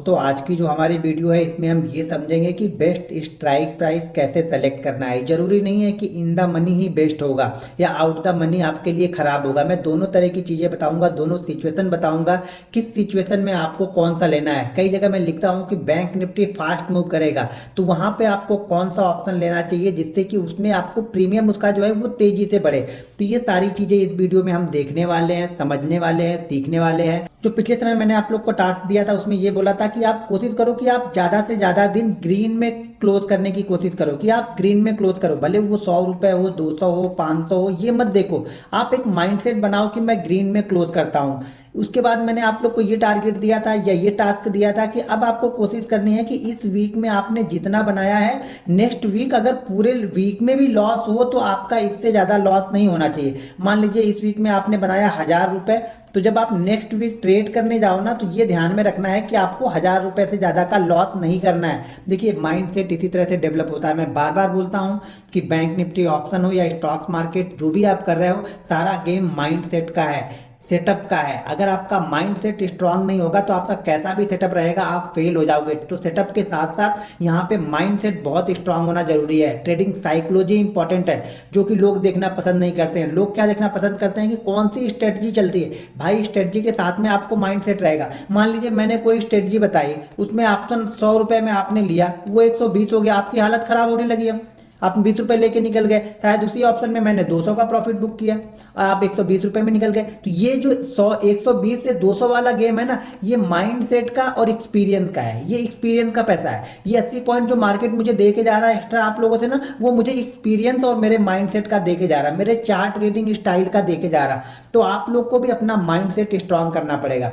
दोस्तों, आज की जो हमारी वीडियो है इसमें हम ये समझेंगे कि बेस्ट स्ट्राइक प्राइस कैसे सेलेक्ट करना है। जरूरी नहीं है कि in the money he best होगा या आउट द मनी आपके लिए खराब होगा। मैं दोनों तरह की चीज़ें बताऊंगा, दोनों सिचुएशन बताऊंगा, किस सिचुएशन में आपको कौन सा लेना है। कई जगह मैं लिखता हूँ कि बैंक निफ्टी फास्ट मूव करेगा, तो वहाँ पे आपको कौन सा ऑप्शन लेना चाहिए जिससे कि उसमें आपको प्रीमियम उसका जो है वो तेजी से बढ़े। तो ये सारी चीज़ें इस वीडियो में हम देखने वाले हैं, समझने वाले हैं, सीखने वाले हैं। जो पिछले समय मैंने आप लोग को टास्क दिया था उसमें ये बोला था कि आप कोशिश करो कि आप ज़्यादा से ज़्यादा दिन ग्रीन में क्लोज करने की कोशिश करो, कि आप ग्रीन में क्लोज करो, भले वो 100 रुपये हो, 200 हो, 500 हो, ये मत देखो। आप एक माइंडसेट बनाओ कि मैं ग्रीन में क्लोज करता हूँ। उसके बाद मैंने आप लोग को ये टारगेट दिया था या ये टास्क दिया था कि अब आपको कोशिश करनी है कि इस वीक में आपने जितना बनाया है, नेक्स्ट वीक अगर पूरे वीक में भी लॉस हो तो आपका इससे ज़्यादा लॉस नहीं होना चाहिए। मान लीजिए इस वीक में आपने बनाया 1000 रुपये, तो जब आप नेक्स्ट वीक ट्रेड करने जाओ ना, तो ये ध्यान में रखना है कि आपको 1000 रुपये से ज़्यादा का लॉस नहीं करना है। देखिए, माइंड सेट इसी तरह से डेवलप होता है। मैं बार बार बोलता हूँ कि बैंक निफ्टी ऑप्शन हो या स्टॉक्स मार्केट, जो भी आप कर रहे हो, सारा गेम माइंड सेट का है, सेटअप का है। अगर आपका माइंड सेट स्ट्रांग नहीं होगा तो आपका कैसा भी सेटअप रहेगा आप फेल हो जाओगे। तो सेटअप के साथ साथ यहाँ पे माइंड सेट बहुत स्ट्रांग होना जरूरी है। ट्रेडिंग साइकोलॉजी इंपॉर्टेंट है, जो कि लोग देखना पसंद नहीं करते हैं। लोग क्या देखना पसंद करते हैं कि कौन सी स्ट्रेटजी चलती है। भाई, स्ट्रेटजी के साथ में आपको माइंड सेट रहेगा। मान लीजिए मैंने कोई स्ट्रेटजी बताई, उसमें ऑप्शन 100 रुपये में आपने लिया, वो 120 हो गया, आपकी हालत खराब होने लगी। अब आप 20 रुपये लेके निकल गए, शायद उसी ऑप्शन में मैंने 200 का प्रॉफिट बुक किया और आप 120 रुपये में निकल गए। तो ये जो 120 से 200 वाला गेम है ना, ये माइंड सेट का और एक्सपीरियंस का है। ये एक्सपीरियंस का पैसा है। ये 80 पॉइंट जो मार्केट मुझे दे के जा रहा है एक्स्ट्रा आप लोगों से ना, वो मुझे एक्सपीरियंस और मेरे माइंड सेट का दे के जा रहा है, मेरे चार्ट ट्रेडिंग स्टाइल का दे के जा रहा है। तो आप लोग को भी अपना माइंड सेट स्ट्रांग करना पड़ेगा।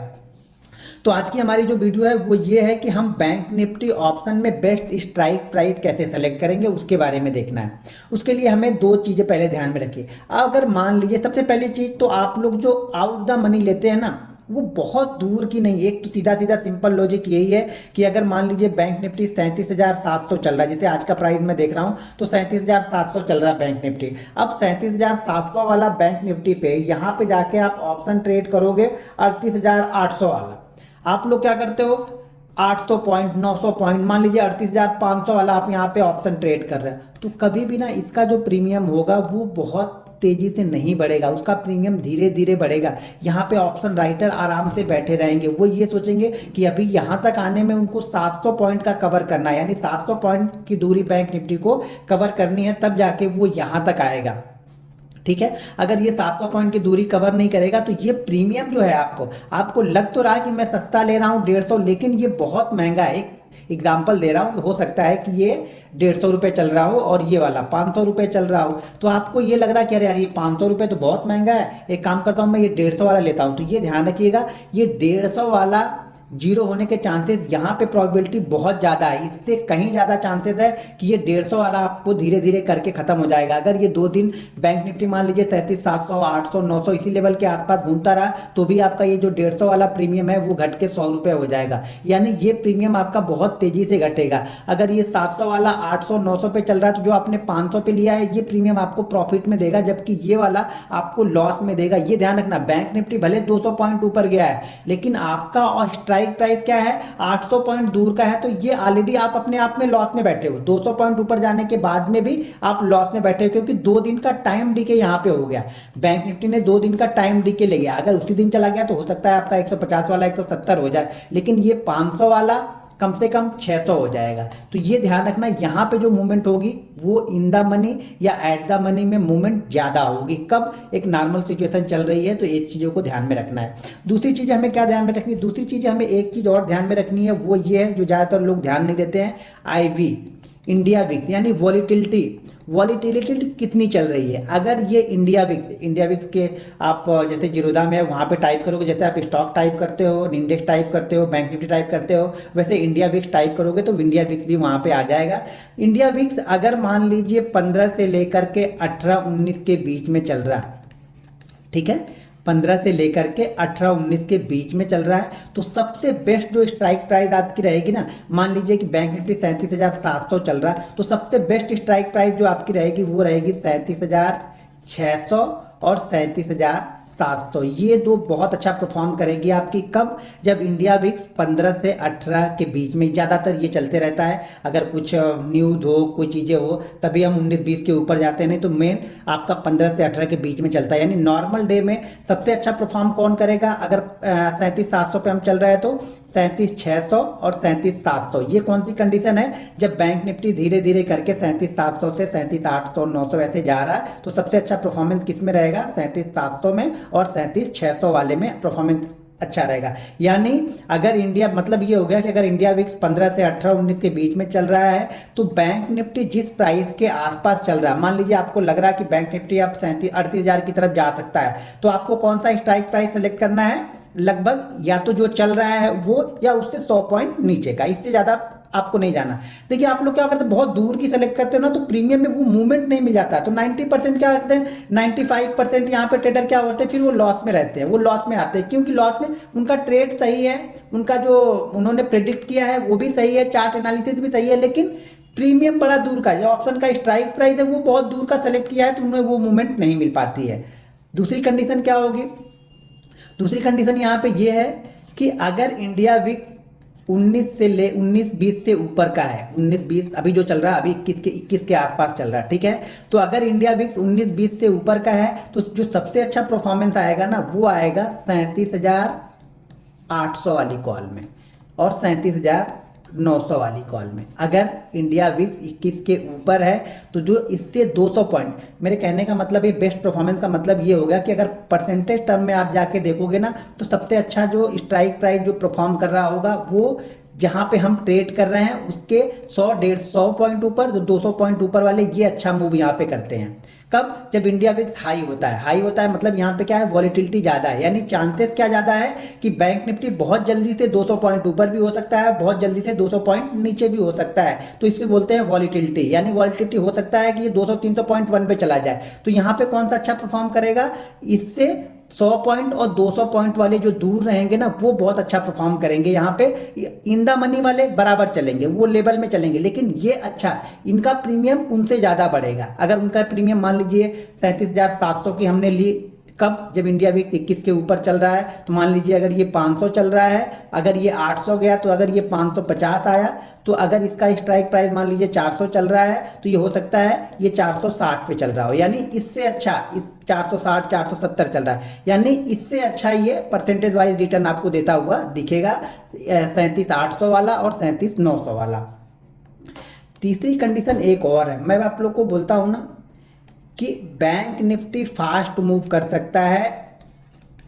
तो आज की हमारी जो वीडियो है वो ये है कि हम बैंक निफ्टी ऑप्शन में बेस्ट स्ट्राइक प्राइस कैसे सेलेक्ट करेंगे, उसके बारे में देखना है। उसके लिए हमें दो चीज़ें पहले ध्यान में रखिए। अगर मान लीजिए सबसे पहली चीज़, तो आप लोग जो आउट द मनी लेते हैं ना, वो बहुत दूर की नहीं। एक तो सीधा सीधा सिंपल लॉजिक यही है कि अगर मान लीजिए बैंक निफ्टी 37,700 चल रहा है, जैसे आज का प्राइस मैं देख रहा हूँ तो 37,700 चल रहा है बैंक निफ्टी। अब 37,700 वाला बैंक निफ्टी पे यहाँ पे जाके आप ऑप्शन ट्रेड करोगे 38,800 वाला। आप लोग क्या करते हो, 800 पॉइंट, 900 पॉइंट, मान लीजिए 38,500 वाला आप यहाँ पे ऑप्शन ट्रेड कर रहे हैं, तो कभी भी ना इसका जो प्रीमियम होगा वो बहुत तेजी से नहीं बढ़ेगा, उसका प्रीमियम धीरे धीरे बढ़ेगा। यहाँ पे ऑप्शन राइटर आराम से बैठे रहेंगे, वो ये सोचेंगे कि अभी यहाँ तक आने में उनको 700 पॉइंट का कवर करना है, यानी 700 पॉइंट की दूरी बैंक निफ्टी को कवर करनी है, तब जाके वो यहाँ तक आएगा। ठीक है, अगर ये 700 पॉइंट की दूरी कवर नहीं करेगा तो ये प्रीमियम जो है, आपको लग तो रहा है कि मैं सस्ता ले रहा हूँ 150, लेकिन ये बहुत महंगा है। एक एग्जाम्पल दे रहा हूँ, हो सकता है कि ये 150 रुपये चल रहा हो और ये वाला 500 रुपये चल रहा हो, तो आपको ये लग रहा है कि अरे यार, ये 500 रुपये तो बहुत महंगा है, एक काम करता हूँ मैं ये 150 वाला लेता हूँ। तो ये ध्यान रखिएगा, ये 150 वाला जीरो होने के चांसेस, यहाँ पे प्रोबेबिलिटी बहुत ज़्यादा है, इससे कहीं ज़्यादा चांसेस है कि ये 150 वाला आपको धीरे धीरे करके खत्म हो जाएगा। अगर ये 2 दिन बैंक निफ्टी मान लीजिए 37,700, 800, 900 इसी लेवल के आसपास घूमता रहा, तो भी आपका ये जो 150 वाला प्रीमियम है वो घट के 100 रुपये हो जाएगा, यानी ये प्रीमियम आपका बहुत तेजी से घटेगा। अगर ये 700 वाला 800, 900 पे चल रहा है, तो जो आपने 500 पे लिया है ये प्रीमियम आपको प्रॉफिट में देगा, जबकि ये वाला आपको लॉस में देगा। ये ध्यान रखना, बैंक निफ्टी भले 200 पॉइंट ऊपर गया है, लेकिन आपका और स्ट्राइक प्राइस क्या है, 800 पॉइंट दूर का है, तो ये ऑलरेडी आप अपने आप में लॉस में बैठे हो। 200 पॉइंट ऊपर जाने के बाद में भी आप लॉस में बैठे हो, क्योंकि 2 दिन का टाइम डीके यहाँ पे हो गया। बैंक निफ्टी ने 2 दिन का टाइम डीके ले गया। अगर उसी दिन चला गया तो हो सकता है आपका 150 वाला 170 हो जाए, लेकिन ये 500 वाला कम से कम 600 हो जाएगा। तो ये ध्यान रखना, यहाँ पे जो मूवमेंट होगी वो इन द मनी या एट द मनी में मूवमेंट ज़्यादा होगी। कब, एक नॉर्मल सिचुएशन चल रही है, तो एक चीज़ों को ध्यान में रखना है। दूसरी चीज़ हमें क्या ध्यान में रखनी है, दूसरी चीज़ हमें एक चीज़ और ध्यान में रखनी है, वो ये है जो ज़्यादातर लोग ध्यान नहीं देते हैं, IV इंडिया विक्स, यानी वॉलीटिलिटी कितनी चल रही है। अगर ये इंडिया विक्स के आप जैसे जीरोधा में है वहाँ पे टाइप करोगे, जैसे आप स्टॉक टाइप करते हो, इंडेक्स टाइप करते हो, बैंक निफ्टी टाइप करते हो, वैसे इंडिया विक्स टाइप करोगे तो इंडिया विक्स भी वहाँ पे आ जाएगा। इंडिया विक्स अगर मान लीजिए 15 से लेकर के 18-19 के बीच में चल रहा है, ठीक है, 15 से लेकर के 18-19 के बीच में चल रहा है, तो सबसे बेस्ट जो स्ट्राइक प्राइस आपकी रहेगी ना, मान लीजिए कि बैंक निफ्टी 37,700 चल रहा है, तो सबसे बेस्ट स्ट्राइक प्राइस जो आपकी रहेगी वो रहेगी 37,600 और 37,700। 700, ये दो बहुत अच्छा परफॉर्म करेगी आपकी। कब? जब इंडिया विक्स 15 से 18 के बीच में, ज़्यादातर ये चलते रहता है। अगर कुछ न्यूज़ हो, कोई चीज़ें हो, तभी हम 19-20 के ऊपर जाते हैं, नहीं तो मेन आपका 15 से 18 के बीच में चलता है। यानी नॉर्मल डे में सबसे अच्छा परफॉर्म कौन करेगा? अगर 37,700 पे हम चल रहे हैं तो 37,600 और 37,700, ये कौन सी कंडीशन है? जब बैंक निफ्टी धीरे धीरे करके 37,700 से 37,800, 900 ऐसे जा रहा है, तो सबसे अच्छा परफॉर्मेंस किस में रहेगा? 37,700 में और 37,600 वाले में परफॉर्मेंस अच्छा रहेगा। यानी अगर इंडिया, मतलब ये हो गया कि अगर इंडिया विक्स 15 से 18-19 के बीच में चल रहा है, तो बैंक निफ्टी जिस प्राइस के आसपास चल रहा है, मान लीजिए आपको लग रहा है कि बैंक निफ्टी अब 38,000 की तरफ जा सकता है, तो आपको कौन सा स्ट्राइक प्राइस सेलेक्ट करना है? लगभग या तो जो चल रहा है वो, या उससे 100 पॉइंट नीचे का, इससे ज़्यादा आपको नहीं जाना। देखिए आप लोग क्या करते हैं, बहुत दूर की सेलेक्ट करते हो ना, तो प्रीमियम में वो मूवमेंट नहीं मिल जाता। तो 90% क्या करते हैं, 95% यहाँ पे ट्रेडर क्या होते हैं, फिर वो लॉस में रहते हैं, वो लॉस में आते हैं। क्योंकि लॉस में उनका ट्रेड सही है, उनका जो उन्होंने प्रेडिक्ट किया है वो भी सही है, चार्ट एनालिसिस भी सही है, लेकिन प्रीमियम बड़ा दूर का, जो ऑप्शन का स्ट्राइक प्राइस है वो बहुत दूर का सेलेक्ट किया है, तो उन्हें वो मूवमेंट नहीं मिल पाती है। दूसरी कंडीशन क्या होगी? दूसरी कंडीशन यहाँ पे ये है कि अगर इंडिया विक्स 19-20 से ऊपर का है, 19-20 अभी जो चल रहा है, अभी 21 के आसपास चल रहा है, ठीक है। तो अगर इंडिया विक्स 19-20 से ऊपर का है, तो जो सबसे अच्छा परफॉर्मेंस आएगा ना, वो आएगा 37,800 वाली कॉल में और 37,900 वाली कॉल में। अगर इंडिया विक्स 21 के ऊपर है, तो जो इससे 200 पॉइंट, मेरे कहने का मतलब ये बेस्ट परफॉर्मेंस का मतलब ये होगा कि अगर परसेंटेज टर्म में आप जाके देखोगे ना, तो सबसे अच्छा जो स्ट्राइक प्राइस जो परफॉर्म कर रहा होगा, वो जहाँ पे हम ट्रेड कर रहे हैं उसके 100-150 पॉइंट ऊपर, जो 200 पॉइंट ऊपर वाले, ये अच्छा मूव यहाँ पे करते हैं। कब? जब इंडिया विक्स हाई होता है। हाई होता है मतलब यहाँ पे क्या है, वॉलेटिलिटी ज़्यादा है, यानी चांसेस क्या ज़्यादा है कि बैंक निफ्टी बहुत जल्दी से 200 पॉइंट ऊपर भी हो सकता है, बहुत जल्दी से 200 पॉइंट नीचे भी हो सकता है। तो इसको बोलते हैं वॉलेटिलिटी। यानी वॉलेटिलिटी हो सकता है कि ये 200-300 पॉइंट वन पे चला जाए। तो यहाँ पे कौन सा अच्छा परफॉर्म करेगा? इससे 100 पॉइंट और 200 पॉइंट वाले जो दूर रहेंगे ना, वो बहुत अच्छा परफॉर्म करेंगे। यहाँ पे इन द मनी वाले बराबर चलेंगे, वो लेवल में चलेंगे, लेकिन ये अच्छा, इनका प्रीमियम उनसे ज़्यादा बढ़ेगा। अगर उनका प्रीमियम मान लीजिए 37,700 की हमने ली, कब? जब इंडिया विक्स 21 के ऊपर चल रहा है, तो मान लीजिए अगर ये 500 चल रहा है, अगर ये 800 गया, तो अगर ये 550 आया, तो अगर इसका स्ट्राइक प्राइस मान लीजिए 400 चल रहा है, तो ये हो सकता है ये 460 पे चल रहा हो, यानी इससे अच्छा, इस 460 470 चल रहा है, यानी इससे अच्छा ये परसेंटेज वाइज रिटर्न आपको देता हुआ दिखेगा, 37,800 वाला और 37,900 वाला। तीसरी कंडीशन एक और है, मैं आप लोग को बोलता हूँ ना कि बैंक निफ्टी फास्ट मूव कर सकता है,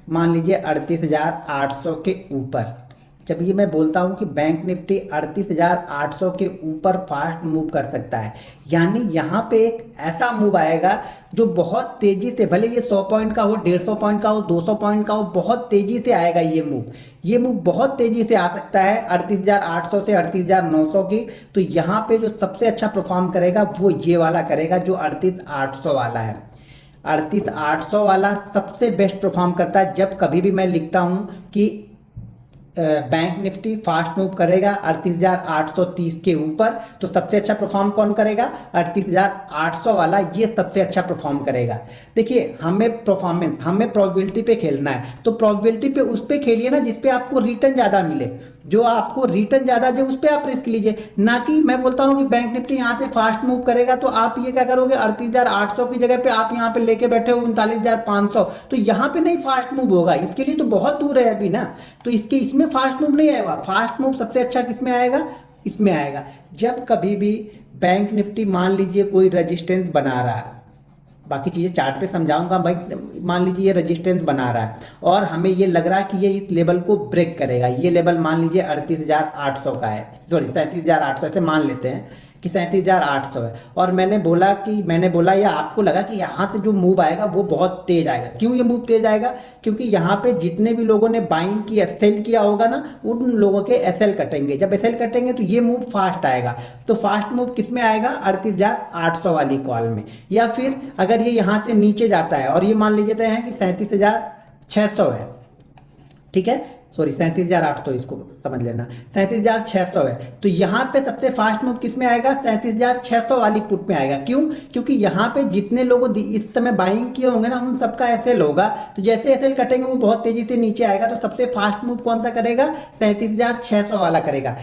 मान लीजिए 38,800 के ऊपर। जब ये मैं बोलता हूँ कि बैंक निफ्टी 38,800 के ऊपर फास्ट मूव कर सकता है, यानी यहाँ पे एक ऐसा मूव आएगा जो बहुत तेजी से, भले ये 100 पॉइंट का हो, 150 पॉइंट का हो, 200 पॉइंट का हो, बहुत तेजी से आएगा ये मूव। ये मूव बहुत तेजी से आ सकता है 38,800 से 38,900 की। तो यहाँ पे जो सबसे अच्छा परफॉर्म करेगा वो ये वाला करेगा, जो 38,800 वाला है। 38,800 वाला सबसे बेस्ट परफॉर्म करता है। जब कभी भी मैं लिखता हूँ कि बैंक निफ्टी फास्ट मूव करेगा 38,830 के ऊपर, तो सबसे अच्छा परफॉर्म कौन करेगा? 38,800 वाला, ये सबसे अच्छा परफॉर्म करेगा। देखिए हमें परफॉर्मेंस, हमें प्रोबेबिलिटी पे खेलना है, तो प्रोबेबिलिटी पे उस पे खेलिए ना जिस पे आपको रिटर्न ज़्यादा मिले, जो आपको रिटर्न ज़्यादा दे उस पर आप रिस्क लीजिए। ना कि मैं बोलता हूँ कि बैंक निफ्टी यहाँ से फास्ट मूव करेगा, तो आप ये क्या करोगे, 38,800 की जगह पे आप यहाँ पे लेके बैठे हो 39,500, तो यहाँ पे नहीं फास्ट मूव होगा, इसके लिए तो बहुत दूर है अभी ना, तो इसमें फास्ट मूव नहीं आएगा। फास्ट मूव सबसे अच्छा किसमें आएगा? इसमें आएगा जब कभी भी बैंक निफ्टी मान लीजिए कोई रेजिस्टेंस बना रहा है, बाकी चीज़ें चार्ट पे समझाऊंगा भाई, मान लीजिए ये रेजिस्टेंस बना रहा है और हमें ये लग रहा है कि ये इस लेवल को ब्रेक करेगा। ये लेवल मान लीजिए 38,800 का है, सॉरी 37,800 से मान लेते हैं कि 37,800 है, और मैंने बोला या आपको लगा कि यहाँ से जो मूव आएगा वो बहुत तेज आएगा। क्यों ये मूव तेज आएगा? क्योंकि यहाँ पे जितने भी लोगों ने बाइंग की, सेल किया होगा ना, उन लोगों के एसएल कटेंगे। जब एसएल कटेंगे तो ये मूव फास्ट आएगा। तो फास्ट मूव किस में आएगा? 38,800 वाली कॉल में। या फिर अगर ये यहाँ से नीचे जाता है और ये मान लीजिए हैं कि 37,600 है, ठीक है, सॉरी 37,800, इसको समझ लेना 37,600 है। तो यहाँ पे सबसे फास्ट मूव किस में आएगा? 37,600 वाली पुट में आएगा। क्यों? क्योंकि यहाँ पे जितने लोगों इस समय बाइंग किए होंगे ना, उन सबका एसएल होगा। तो जैसे एसएल कटेंगे वो बहुत तेजी से नीचे आएगा। तो सबसे फास्ट मूव कौन सा करेगा? 37,600 वाला करेगा।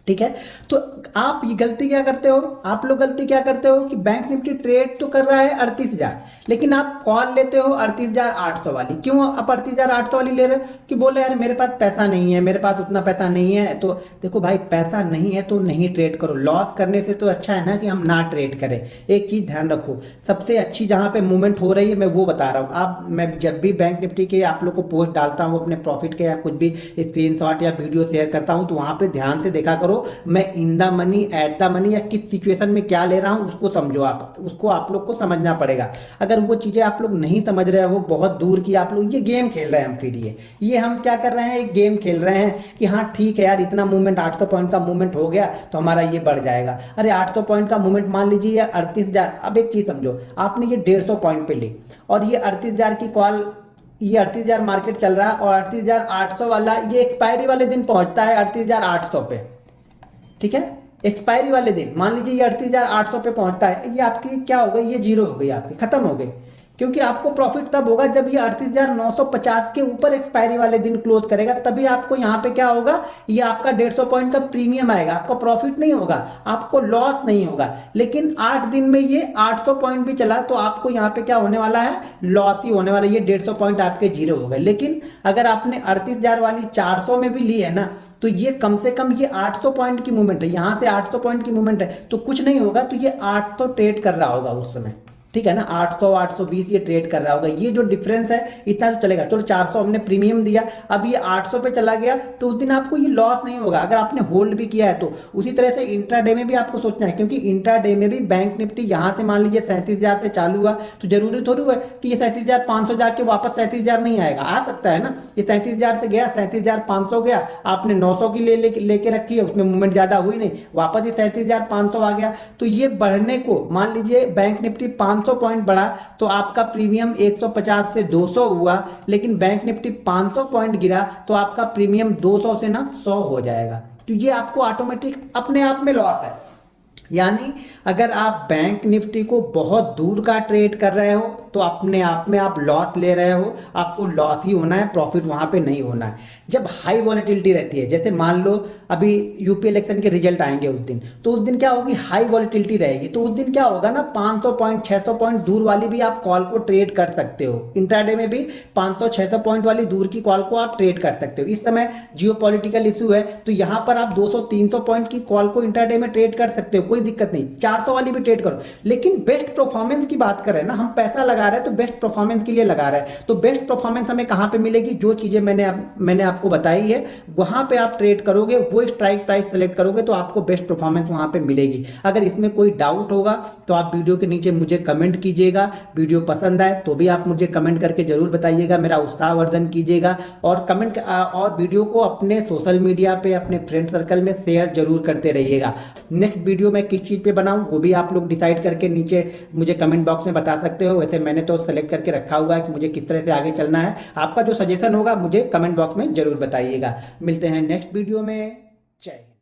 ठीक है। तो आप ये गलती क्या करते हो, आप लोग गलती क्या करते हो कि बैंक निफ्टी ट्रेड तो कर रहा है 38,000, लेकिन आप कॉल लेते हो 38,800 वाली। क्यों आप 38,800 वाली ले रहे हो? कि बोले यार मेरे पास पैसा नहीं है, मेरे पास उतना पैसा नहीं है। तो देखो भाई, पैसा नहीं है तो नहीं ट्रेड करो। लॉस करने से तो अच्छा है ना कि हम ना ट्रेड करें। एक चीज ध्यान रखो, सबसे अच्छी जहां पे मूवमेंट हो रही है मैं वो बता रहा हूँ। आप मैं जब भी बैंक निफ्टी के आप लोग को पोस्ट डालता हूँ अपने प्रॉफिट के या कुछ भी स्क्रीनशॉट या वीडियो शेयर करता हूँ, तो वहां पे ध्यान से देखा करो मैं in the money, at the money या किस सिचुएशन में क्या ले रहा हूं, उसको समझो। आप उसको आप लोग को समझना पड़ेगा। अगर वो चीजें आप लोग नहीं समझ रहे हो, बहुत दूर की आप लोग, ये गेम खेल रहे हैं हम। फिर ये हम क्या कर रहे हैं, एक गेम खेल रहे हैं कि हाँ ठीक है यार, इतना मूवमेंट 800 पॉइंट का मूवमेंट हो गया तो हमारा ये बढ़ जाएगा। अरे 800 पॉइंट का मूवमेंट मान लीजिए या 38,000। अब एक चीज समझो, आपने ये 150 पॉइंट पे ली और ये 38,000 की कॉल, ये 38,000 मार्केट चल रहा है और 38,800 वाला ये एक्सपायरी वाले दिन पहुंचता है 38,800 पे। ठीक है, एक्सपायरी वाले दिन मान लीजिए ये 38,800 पे पहुंचता है, ये आपकी क्या हो गई? ये जीरो हो गई, आपकी खत्म हो गई। क्योंकि आपको प्रॉफिट तब होगा जब ये 38,950 के ऊपर एक्सपायरी वाले दिन क्लोज करेगा, तभी आपको यहाँ पे क्या होगा, ये आपका 150 पॉइंट का प्रीमियम आएगा। आपका प्रॉफिट नहीं होगा, आपको लॉस नहीं होगा। लेकिन 8 दिन में ये 800 पॉइंट भी चला तो आपको यहाँ पे क्या होने वाला है? लॉस ही होने वाला है। ये 150 पॉइंट आपके जीरो हो गए। लेकिन अगर आपने 38,000 वाली 400 में भी ली है ना, तो ये कम से कम ये 800 पॉइंट की मूवमेंट है, यहाँ से 800 पॉइंट की मूवमेंट है, तो कुछ नहीं होगा। तो ये 800 ट्रेड कर रहा होगा उस समय, ठीक है ना, 800 820 ये ट्रेड कर रहा होगा। ये जो डिफरेंस है इतना तो चलेगा। चलो 400 हमने प्रीमियम दिया, अब ये 800 पे चला गया तो उस दिन आपको ये लॉस नहीं होगा अगर आपने होल्ड भी किया है तो। उसी तरह से इंट्राडे में भी आपको सोचना है, क्योंकि इंट्राडे में भी बैंक निफ्टी यहाँ से मान लीजिए 37,000 से चालू हुआ, तो जरूरी थोड़ी है कि ये 37,500 जाके वापस 37,000 नहीं आएगा। आ सकता है ना, ये 37,000 से गया 37,500 गया, आपने 900 की लेके रखी है, उसमें मूवमेंट ज्यादा हुई नहीं, वापस ये 37,500 आ गया। तो ये बढ़ने को मान लीजिए बैंक निफ्टी 500 पॉइंट बढ़ा तो आपका प्रीमियम 150 से 200 हुआ, लेकिन बैंक निफ्टी 500 पॉइंट गिरा तो आपका प्रीमियम 200 से ना 100 हो जाएगा। तो ये आपको ऑटोमेटिक अपने आप में लॉस है। यानी अगर आप बैंक निफ्टी को बहुत दूर का ट्रेड कर रहे हो तो अपने आप में आप लॉस ले रहे हो, आपको लॉस ही होना है, प्रॉफिट वहां पे नहीं होना है। जब हाई वॉलेटिलिटी रहती है, जैसे मान लो अभी यूपी इलेक्शन के रिजल्ट आएंगे उस दिन, तो उस दिन क्या होगी, हाई वॉलेटिलिटी रहेगी। तो उस दिन क्या होगा ना, 500 पॉइंट 600 पॉइंट दूर वाली भी आप कॉल को ट्रेड कर सकते हो। इंट्राडे में भी 500 600 पॉइंट वाली दूर की कॉल को आप ट्रेड कर सकते हो। इस समय जियो पॉलिटिकल इशू है तो यहाँ पर आप 200 300 पॉइंट की कॉल को इंट्राडे में ट्रेड कर सकते हो, कोई दिक्कत नहीं। 400 वाली भी ट्रेड करो, लेकिन बेस्ट परफॉर्मेंस की बात करें ना, हम पैसा लगा रहे हैं तो बेस्ट परफॉर्मेंस के लिए लगा रहे हैं। तो बेस्ट परफॉर्मेंस हमें कहां पे मिलेगी? जो चीजें मैंने आपको बताई है वहां पे आप ट्रेड करोगे, वो स्ट्राइक प्राइस सेलेक्ट करोगे तो आपको बेस्ट परफॉर्मेंस वहां पे मिलेगी। अगर इसमें कोई डाउट होगा तो आप वीडियो के नीचे मुझे कमेंट कीजिएगा। वीडियो पसंद आए तो भी आप मुझे कमेंट करके जरूर बताइएगा, मेरा उत्साहवर्धन कीजिएगा। और कमेंट और वीडियो को अपने सोशल मीडिया पे, अपने फ्रेंड सर्कल में शेयर जरूर करते रहिएगा। नेक्स्ट वीडियो मैं किस चीज पे बनाऊं वो भी आप लोग डिसाइड करके नीचे मुझे कमेंट बॉक्स में बता सकते हो। वैसे मैंने तो सेलेक्ट करके रखा हुआ है कि मुझे किस तरह से आगे चलना है। आपका जो सजेशन होगा मुझे कमेंट बॉक्स में जरूर बताइएगा। मिलते हैं नेक्स्ट वीडियो में। जय हिंद।